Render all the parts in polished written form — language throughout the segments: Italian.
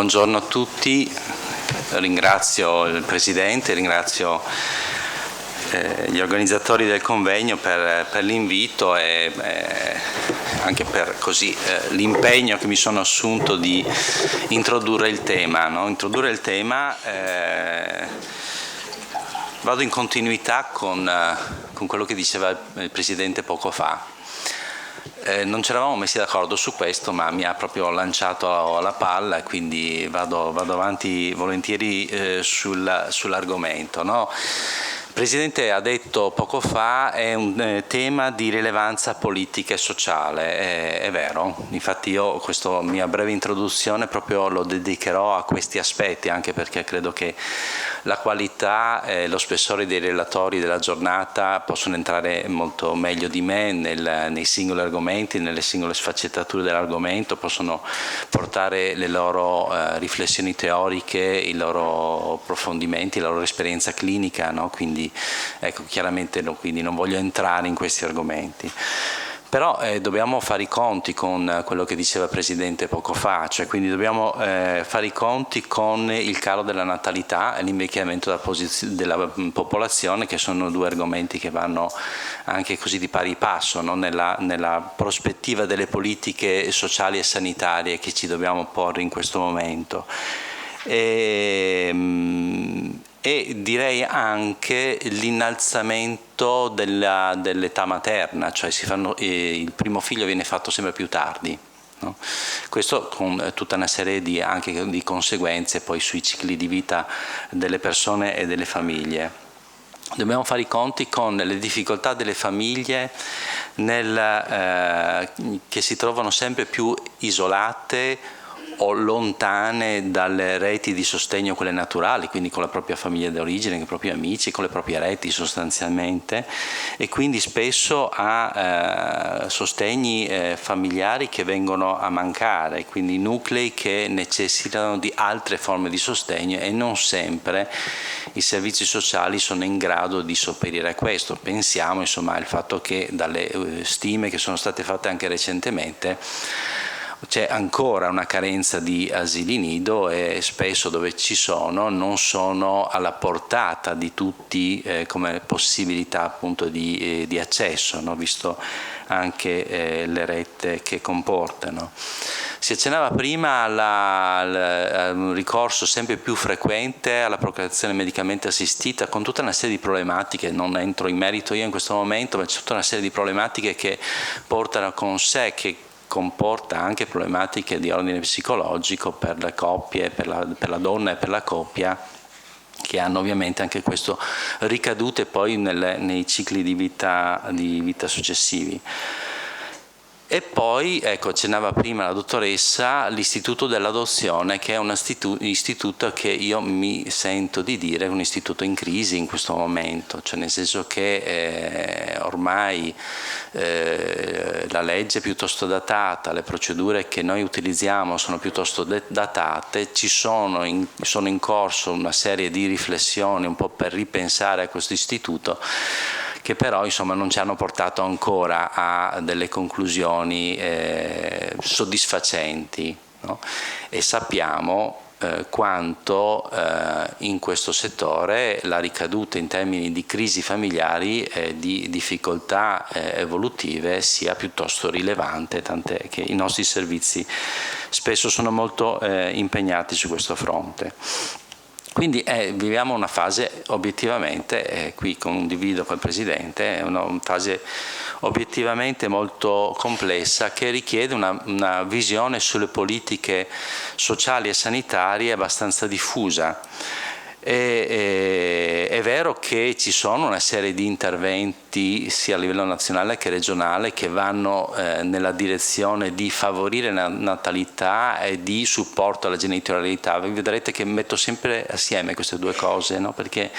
Buongiorno a tutti, ringrazio il Presidente, ringrazio gli organizzatori del convegno per l'invito e anche per l'impegno che mi sono assunto di introdurre il tema. Introdurre il tema, vado in continuità con quello che diceva il Presidente poco fa. Non ci eravamo messi d'accordo su questo, ma mi ha proprio lanciato la palla e quindi vado avanti volentieri sull'argomento. Il Presidente ha detto poco fa è un tema di rilevanza politica e sociale, è vero, infatti io questa mia breve introduzione proprio lo dedicherò a questi aspetti, anche perché credo che la qualità e lo spessore dei relatori della giornata possono entrare molto meglio di me nei singoli argomenti, nelle singole sfaccettature dell'argomento, possono portare le loro riflessioni teoriche, i loro approfondimenti, la loro esperienza clinica, quindi ecco, chiaramente quindi non voglio entrare in questi argomenti. Però dobbiamo fare i conti con quello che diceva il Presidente poco fa, cioè quindi dobbiamo fare i conti con il calo della natalità e l'invecchiamento della popolazione, che sono due argomenti che vanno anche così di pari passo, nella prospettiva delle politiche sociali e sanitarie che ci dobbiamo porre in questo momento. E direi anche l'innalzamento dell'età materna, cioè il primo figlio viene fatto sempre più tardi. Questo con tutta una serie anche di conseguenze poi sui cicli di vita delle persone e delle famiglie. Dobbiamo fare i conti con le difficoltà delle famiglie che si trovano sempre più isolate o lontane dalle reti di sostegno, quelle naturali, quindi con la propria famiglia d'origine, con i propri amici, con le proprie reti sostanzialmente, e quindi spesso a sostegni familiari che vengono a mancare, quindi nuclei che necessitano di altre forme di sostegno e non sempre i servizi sociali sono in grado di sopperire a questo. Pensiamo insomma al fatto che dalle stime che sono state fatte anche recentemente c'è ancora una carenza di asili nido e spesso dove ci sono non sono alla portata di tutti come possibilità appunto di accesso, visto anche le rette che comportano. Si accennava prima a un ricorso sempre più frequente alla procreazione medicamente assistita, con tutta una serie di problematiche, non entro in merito io in questo momento, ma c'è tutta una serie di problematiche che portano con sé, che comporta anche problematiche di ordine psicologico per le coppie, per la donna e per la coppia, che hanno ovviamente anche questo ricadute poi nei cicli di vita successivi. E poi, ecco, accennava prima la dottoressa, l'istituto dell'adozione, che è un istituto che io mi sento di dire è un istituto in crisi in questo momento, cioè nel senso che ormai la legge è piuttosto datata, le procedure che noi utilizziamo sono piuttosto datate, sono in corso una serie di riflessioni un po' per ripensare a questo istituto, che però insomma non ci hanno portato ancora a delle conclusioni soddisfacenti, E sappiamo quanto in questo settore la ricaduta in termini di crisi familiari e di difficoltà evolutive sia piuttosto rilevante, tant'è che i nostri servizi spesso sono molto impegnati su questo fronte. Quindi viviamo una fase obiettivamente, qui condivido col Presidente, è una fase obiettivamente molto complessa che richiede una visione sulle politiche sociali e sanitarie abbastanza diffusa. È vero che ci sono una serie di interventi sia a livello nazionale che regionale che vanno nella direzione di favorire la natalità e di supporto alla genitorialità. Vi vedrete che metto sempre assieme queste due cose, perché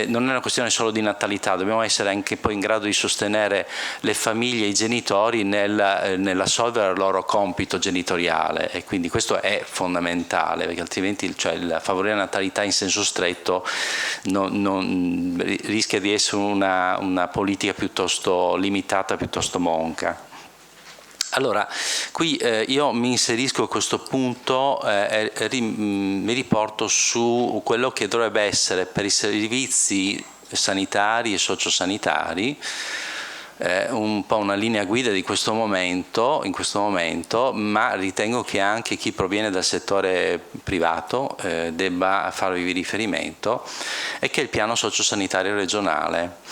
non è una questione solo di natalità, dobbiamo essere anche poi in grado di sostenere le famiglie e i genitori nell'assolvere il loro compito genitoriale, e quindi questo è fondamentale, perché altrimenti il favorire la natalità in senso stretto rischia di essere una politica piuttosto limitata, piuttosto monca. Allora, qui io mi inserisco a questo punto mi riporto su quello che dovrebbe essere per i servizi sanitari e sociosanitari un po' una linea guida di questo momento, in questo momento, ma ritengo che anche chi proviene dal settore privato debba farvi riferimento, è che il piano sociosanitario regionale.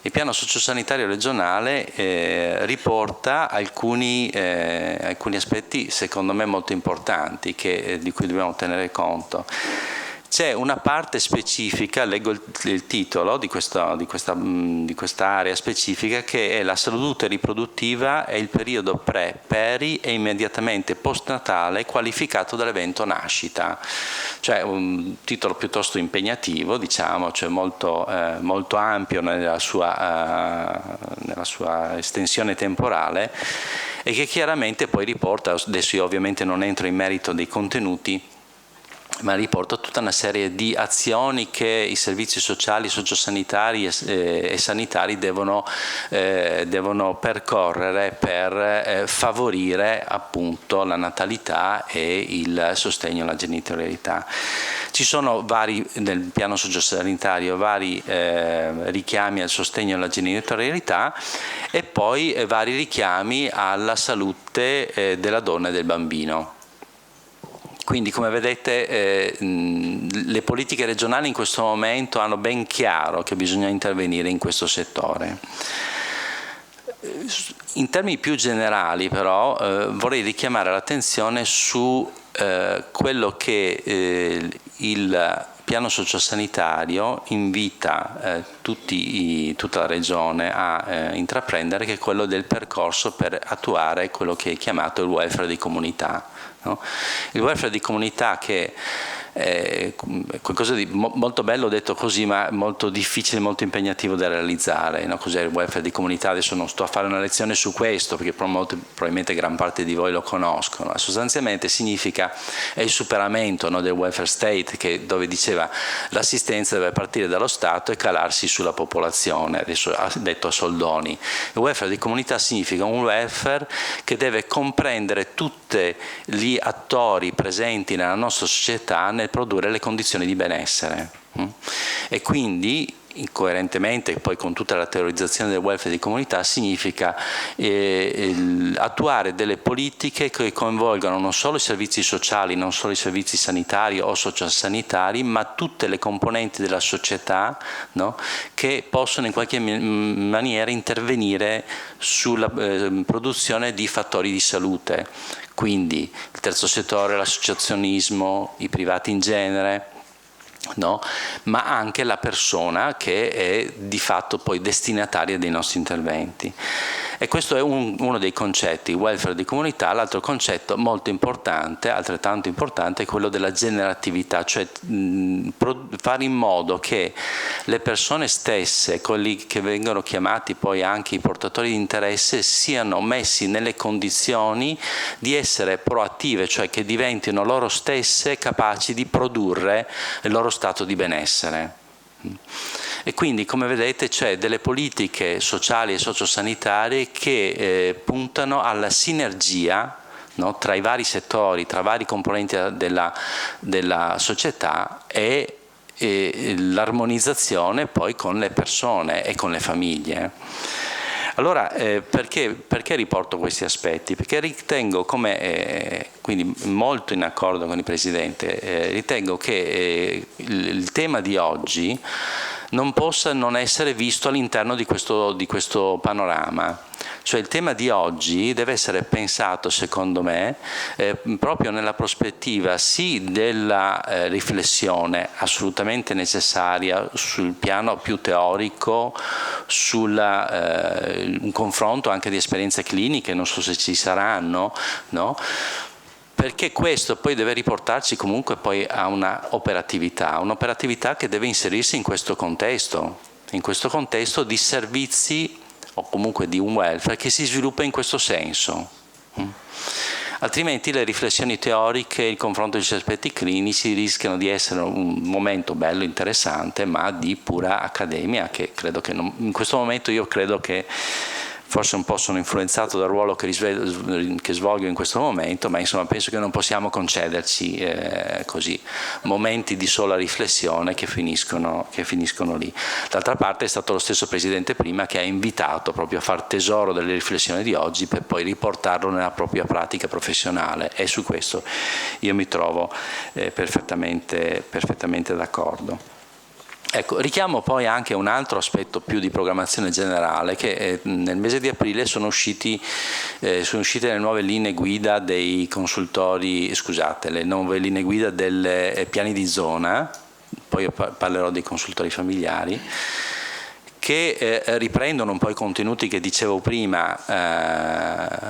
Il piano sociosanitario regionale riporta alcuni aspetti secondo me molto importanti di cui dobbiamo tenere conto. C'è una parte specifica, leggo il titolo di questa area specifica, che è la salute riproduttiva e il periodo pre, peri e immediatamente postnatale qualificato dall'evento nascita. Cioè un titolo piuttosto impegnativo, diciamo, cioè molto ampio nella sua estensione temporale, e che chiaramente poi riporta, adesso io ovviamente non entro in merito dei contenuti, ma riporta tutta una serie di azioni che i servizi sociali, sociosanitari e sanitari devono percorrere per favorire appunto la natalità e il sostegno alla genitorialità. Ci sono nel piano sociosanitario vari richiami al sostegno alla genitorialità e poi vari richiami alla salute della donna e del bambino. Quindi, come vedete, le politiche regionali in questo momento hanno ben chiaro che bisogna intervenire in questo settore. In termini più generali, però, vorrei richiamare l'attenzione su quello che il piano sociosanitario invita tutta la Regione a intraprendere, che è quello del percorso per attuare quello che è chiamato il welfare di comunità. No? Il welfare di comunità, che è qualcosa di molto bello detto così, ma molto difficile, molto impegnativo da realizzare. No? Cos'è il welfare di comunità? Adesso non sto a fare una lezione su questo, perché probabilmente gran parte di voi lo conoscono. Sostanzialmente significa è il superamento, no, del welfare state, dove diceva l'assistenza deve partire dallo Stato e calarsi sulla popolazione, adesso detto a soldoni. Il welfare di comunità significa un welfare che deve comprendere tutti gli attori presenti nella nostra società nel produrre le condizioni di benessere. E quindi, coerentemente poi con tutta la teorizzazione del welfare di comunità, significa attuare delle politiche che coinvolgano non solo i servizi sociali, non solo i servizi sanitari o sociosanitari, ma tutte le componenti della società, no? Che possono in qualche maniera intervenire sulla produzione di fattori di salute. Quindi il terzo settore, l'associazionismo, i privati in genere, no? Ma anche la persona che è di fatto poi destinataria dei nostri interventi. E questo è uno dei concetti, il welfare di comunità. L'altro concetto molto importante, altrettanto importante, è quello della generatività, cioè fare in modo che le persone stesse, quelli che vengono chiamati poi anche i portatori di interesse, siano messi nelle condizioni di essere proattive, cioè che diventino loro stesse capaci di produrre il loro stato di benessere. E quindi, come vedete, c'è delle politiche sociali e sociosanitarie che puntano alla sinergia, no, tra i vari settori, tra vari componenti della società e l'armonizzazione poi con le persone e con le famiglie. Allora, perché riporto questi aspetti? Perché ritengo, quindi molto in accordo con il Presidente, ritengo che il tema di oggi non possa non essere visto all'interno di questo panorama. Cioè il tema di oggi deve essere pensato, secondo me, proprio nella prospettiva sì della riflessione assolutamente necessaria sul piano più teorico, un confronto anche di esperienze cliniche, non so se ci saranno, no? Perché questo poi deve riportarci comunque poi a un'operatività che deve inserirsi in questo contesto di servizi o comunque di un welfare che si sviluppa in questo senso. Altrimenti le riflessioni teoriche, il confronto degli aspetti clinici rischiano di essere un momento bello, interessante, ma di pura accademia, che credo che in questo momento io credo che forse un po' sono influenzato dal ruolo che svolgo in questo momento, ma insomma penso che non possiamo concederci così momenti di sola riflessione che finiscono lì. D'altra parte è stato lo stesso Presidente prima che ha invitato proprio a far tesoro delle riflessioni di oggi per poi riportarlo nella propria pratica professionale, e su questo io mi trovo perfettamente d'accordo. Ecco, richiamo poi anche un altro aspetto più di programmazione generale, che nel mese di aprile sono uscite le nuove linee guida dei consultori, scusate, le nuove linee guida dei piani di zona, poi io parlerò dei consultori familiari, che riprendono un po' i contenuti che dicevo prima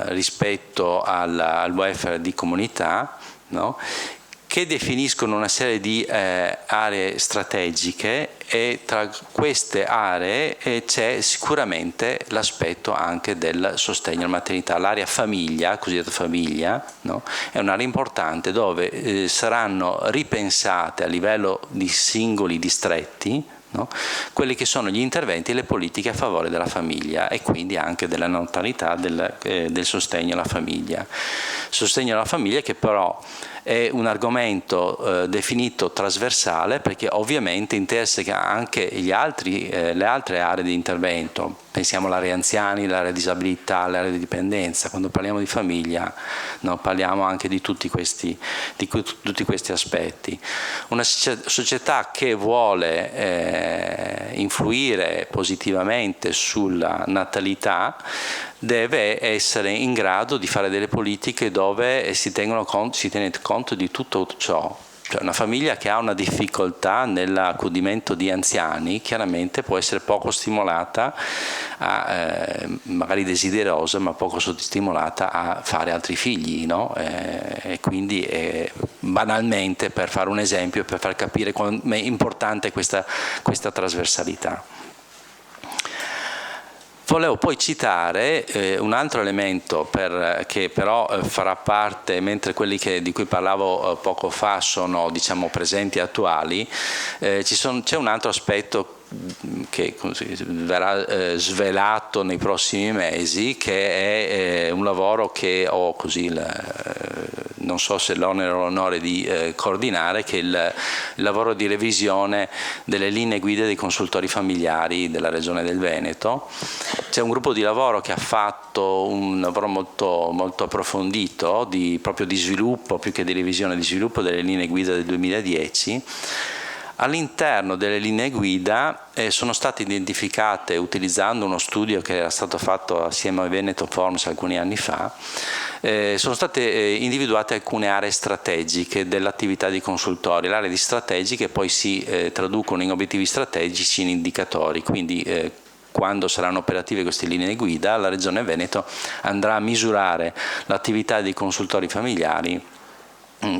rispetto al welfare di comunità, no? Che definiscono una serie di aree strategiche, e tra queste aree c'è sicuramente l'aspetto anche del sostegno alla maternità. L'area famiglia, cosiddetta famiglia, no? È un'area importante dove saranno ripensate a livello di singoli distretti, no? Quelli che sono gli interventi e le politiche a favore della famiglia, e quindi anche della natalità, del sostegno alla famiglia. Sostegno alla famiglia che però è un argomento definito trasversale, perché ovviamente interessa anche le altre aree di intervento. Pensiamo all'area anziani, all'area disabilità, all'area di dipendenza. Quando parliamo di famiglia, no, parliamo anche di tutti questi aspetti. Una società che vuole influire positivamente sulla natalità deve essere in grado di fare delle politiche dove si tiene conto di tutto ciò. Cioè, una famiglia che ha una difficoltà nell'accudimento di anziani chiaramente può essere poco stimolata, magari desiderosa, ma poco stimolata a fare altri figli, no? E quindi banalmente, per fare un esempio, per far capire quanto è importante questa trasversalità. Volevo poi citare un altro elemento che però farà parte, mentre quelli di cui parlavo poco fa sono, diciamo, presenti e attuali. C'è un altro aspetto che verrà svelato nei prossimi mesi, che è un lavoro che ho non so se l'onere o l'onore di coordinare, che è il lavoro di revisione delle linee guida dei consultori familiari della Regione del Veneto. C'è un gruppo di lavoro che ha fatto un lavoro molto, molto approfondito, proprio di sviluppo, più che di revisione, di sviluppo delle linee guida del 2010. All'interno delle linee guida sono state identificate, utilizzando uno studio che era stato fatto assieme a Veneto Forms alcuni anni fa, sono state individuate alcune aree strategiche dell'attività di consultori. Le aree di strategiche poi si traducono in obiettivi strategici, in indicatori, quindi quando saranno operative queste linee guida, la Regione Veneto andrà a misurare l'attività dei consultori familiari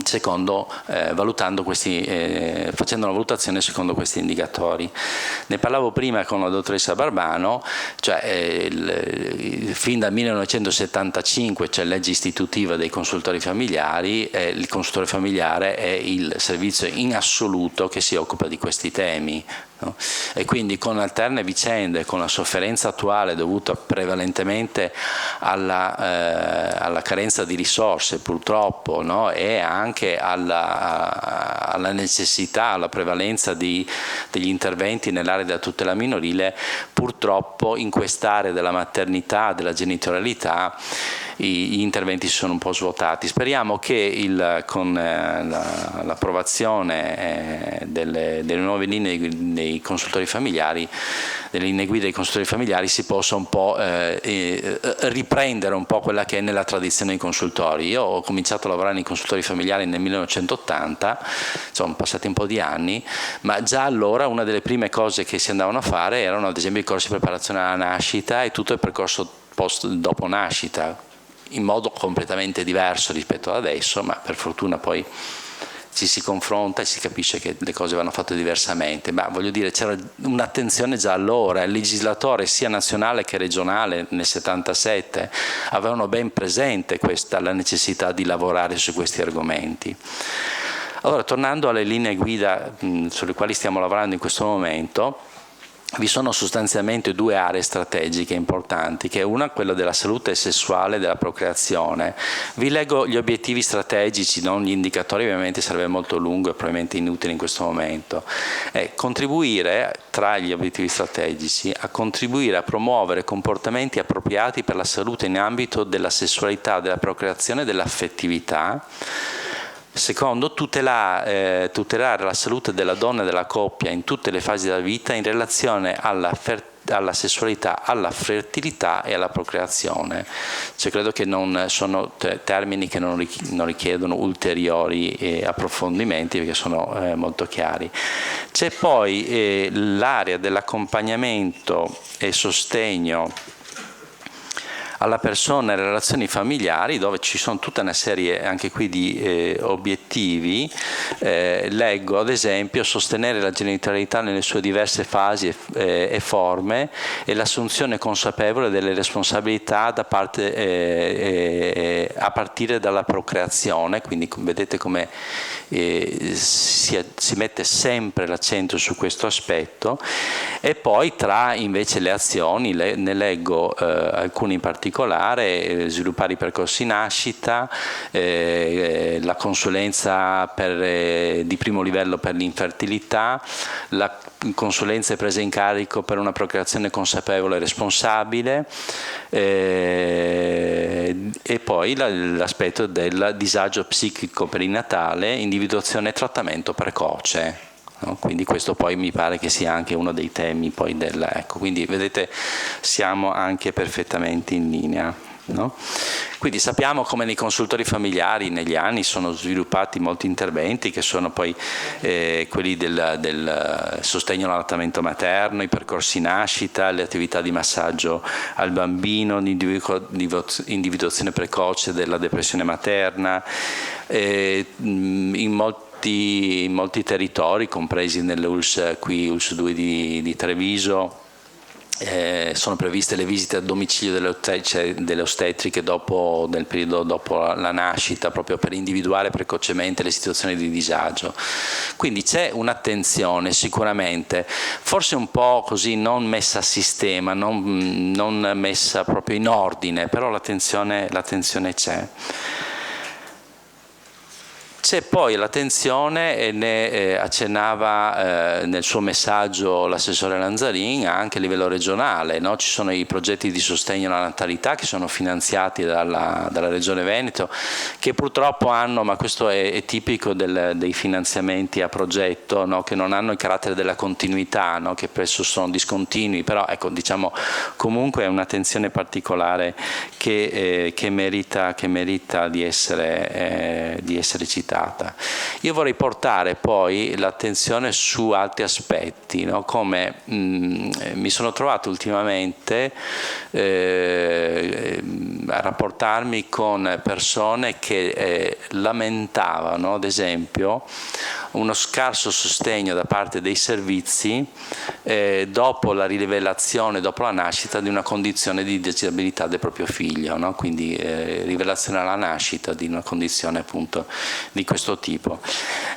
facendo una valutazione secondo questi indicatori. Ne parlavo prima con la dottoressa Barbano, cioè fin dal 1975 c'è legge istitutiva dei consultori familiari, il consultore familiare è il servizio in assoluto che si occupa di questi temi. No? E quindi con alterne vicende, con la sofferenza attuale dovuta prevalentemente alla carenza di risorse purtroppo, no? E anche alla necessità, alla prevalenza degli interventi nell'area della tutela minorile, purtroppo in quest'area della maternità, della genitorialità, gli interventi si sono un po' svuotati. Speriamo che con l'approvazione delle nuove linee dei consultori familiari, delle linee guida dei consultori familiari, si possa un po' riprendere un po' quella che è nella tradizione dei consultori. Io ho cominciato a lavorare nei consultori familiari nel 1980, sono passati un po' di anni, ma già allora una delle prime cose che si andavano a fare erano ad esempio i corsi di preparazione alla nascita e tutto il percorso dopo nascita, in modo completamente diverso rispetto ad adesso, ma per fortuna poi ci si confronta e si capisce che le cose vanno fatte diversamente. Ma voglio dire, c'era un'attenzione già allora, il legislatore sia nazionale che regionale nel 77 avevano ben presente la necessità di lavorare su questi argomenti. Allora, tornando alle linee guida sulle quali stiamo lavorando in questo momento, vi sono sostanzialmente due aree strategiche importanti, che è una quella della salute sessuale e della procreazione. Vi leggo gli obiettivi strategici, non gli indicatori, ovviamente sarebbe molto lungo e probabilmente inutile in questo momento. Contribuire, tra gli obiettivi strategici, a contribuire a promuovere comportamenti appropriati per la salute in ambito della sessualità, della procreazione e dell'affettività. Secondo, tutelare la salute della donna e della coppia in tutte le fasi della vita in relazione alla sessualità, alla fertilità e alla procreazione. Cioè, credo che non sono termini che non richiedono ulteriori approfondimenti, perché sono molto chiari. C'è poi l'area dell'accompagnamento e sostegno alla persona e alle relazioni familiari, dove ci sono tutta una serie anche qui di obiettivi. Leggo ad esempio sostenere la genitorialità nelle sue diverse fasi e forme e l'assunzione consapevole delle responsabilità a partire dalla procreazione, quindi vedete come si mette sempre l'accento su questo aspetto. E poi tra invece le azioni ne leggo alcune in particolare: sviluppare i percorsi nascita, la consulenza di primo livello per l'infertilità, la consulenza e presa in carico per una procreazione consapevole e responsabile, e poi l'aspetto del disagio psichico perinatale, individuazione e trattamento precoce. No? Quindi questo poi mi pare che sia anche uno dei temi poi ecco, quindi vedete siamo anche perfettamente in linea. No? Quindi sappiamo come nei consultori familiari negli anni sono sviluppati molti interventi che sono poi quelli del sostegno all'allattamento materno, i percorsi nascita, le attività di massaggio al bambino, l'individuazione precoce della depressione materna, in molti territori, compresi nelle ULSS 2 di Treviso, sono previste le visite a domicilio delle ostetriche nel periodo dopo la nascita, proprio per individuare precocemente le situazioni di disagio. Quindi c'è un'attenzione sicuramente, forse un po' così non messa a sistema, non messa proprio in ordine, però l'attenzione c'è. C'è poi l'attenzione, e ne accennava nel suo messaggio l'assessore Lanzarin, anche a livello regionale, no? Ci sono i progetti di sostegno alla natalità che sono finanziati dalla Regione Veneto, che purtroppo hanno, ma questo è tipico dei finanziamenti a progetto, no? Che non hanno il carattere della continuità, no? Che spesso sono discontinui, però ecco, diciamo, comunque è un'attenzione particolare che merita di essere citata. Io vorrei portare poi l'attenzione su altri aspetti, no? Come mi sono trovato ultimamente a rapportarmi con persone che lamentavano, ad esempio, uno scarso sostegno da parte dei servizi dopo la rivelazione, dopo la nascita di una condizione di disabilità del proprio figlio, no? Quindi rivelazione alla nascita di una condizione appunto di questo tipo.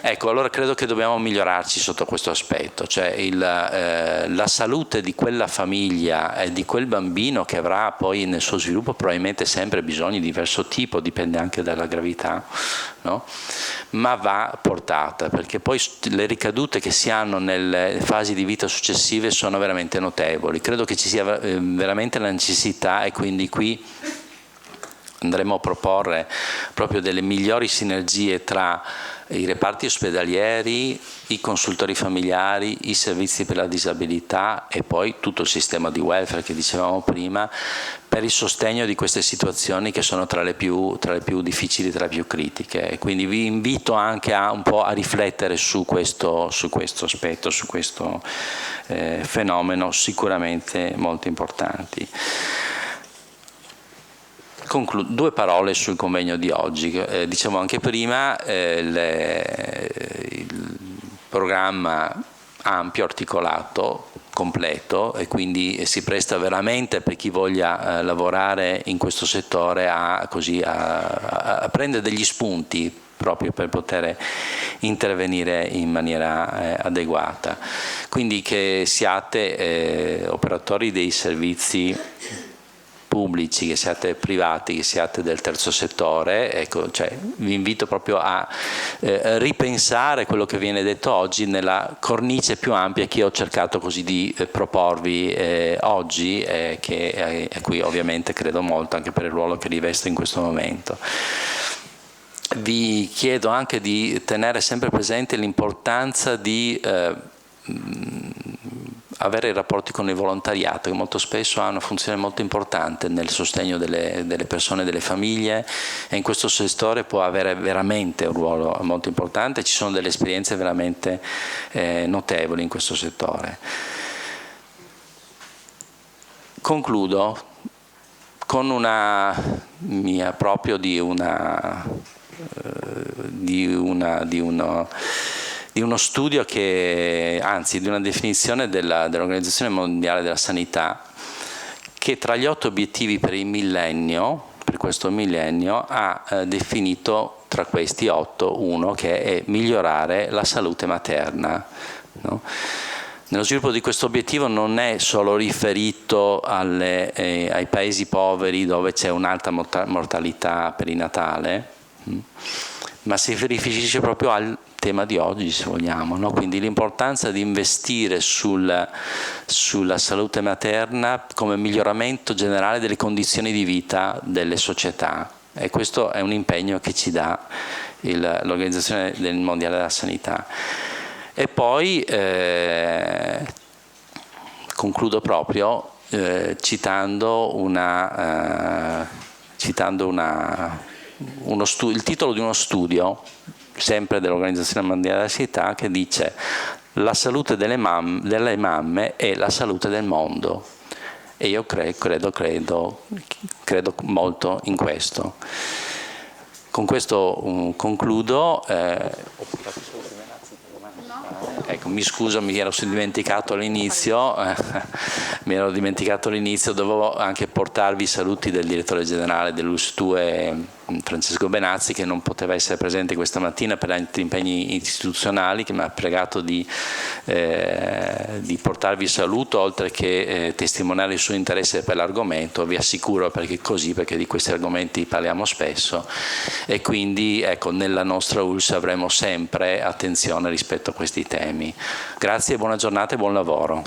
Ecco, allora credo che dobbiamo migliorarci sotto questo aspetto, cioè la salute di quella famiglia e di quel bambino, che avrà poi nel suo sviluppo probabilmente sempre bisogni di diverso tipo, dipende anche dalla gravità, no? Ma va portata, perché poi le ricadute che si hanno nelle fasi di vita successive sono veramente notevoli. Credo che ci sia veramente la necessità, e quindi qui andremo a proporre proprio delle migliori sinergie tra i reparti ospedalieri, i consultori familiari, i servizi per la disabilità e poi tutto il sistema di welfare che dicevamo prima, per il sostegno di queste situazioni che sono tra le più difficili, tra le più critiche. E quindi vi invito anche un po' a riflettere su questo aspetto, su questo fenomeno sicuramente molto importanti. Due parole sul convegno di oggi. Dicevo anche prima, il programma ampio, articolato, completo, e quindi si presta veramente per chi voglia lavorare in questo settore a prendere degli spunti proprio per poter intervenire in maniera adeguata. Quindi che siate operatori dei servizi pubblici, che siate privati, che siate del terzo settore, ecco, cioè, vi invito proprio a ripensare quello che viene detto oggi nella cornice più ampia che ho cercato così di proporvi oggi, a cui ovviamente credo molto anche per il ruolo che rivesto in questo momento. Vi chiedo anche di tenere sempre presente l'importanza di avere rapporti con il volontariato, che molto spesso ha una funzione molto importante nel sostegno delle persone, delle famiglie, e in questo settore può avere veramente un ruolo molto importante. Ci sono delle esperienze veramente notevoli in questo settore. Concludo con una mia proprio di uno studio che, anzi di una definizione dell'Organizzazione Mondiale della Sanità, che tra gli 8 obiettivi per il millennio, per questo millennio, ha definito tra questi 8 uno che è migliorare la salute materna, no? Nello sviluppo di questo obiettivo non è solo riferito ai paesi poveri dove c'è un'alta mortalità perinatale, ma si riferisce proprio al tema di oggi, se vogliamo, no? Quindi l'importanza di investire sulla salute materna come miglioramento generale delle condizioni di vita delle società, e questo è un impegno che ci dà l'Organizzazione Mondiale della Sanità. E poi concludo proprio citando il titolo di uno studio sempre dell'Organizzazione Mondiale della Sanità, che dice: la salute delle mamme è la salute del mondo. E io credo molto in questo. Con questo concludo. Ecco, mi scuso, mi ero dimenticato all'inizio, dovevo anche portarvi i saluti del direttore generale dell'US2, Francesco Benazzi, che non poteva essere presente questa mattina per altri impegni istituzionali, che mi ha pregato di portarvi il saluto, oltre che testimoniare il suo interesse per l'argomento. Vi assicuro perché di questi argomenti parliamo spesso, e quindi ecco, nella nostra ULSS avremo sempre attenzione rispetto a questi temi. Grazie, buona giornata e buon lavoro.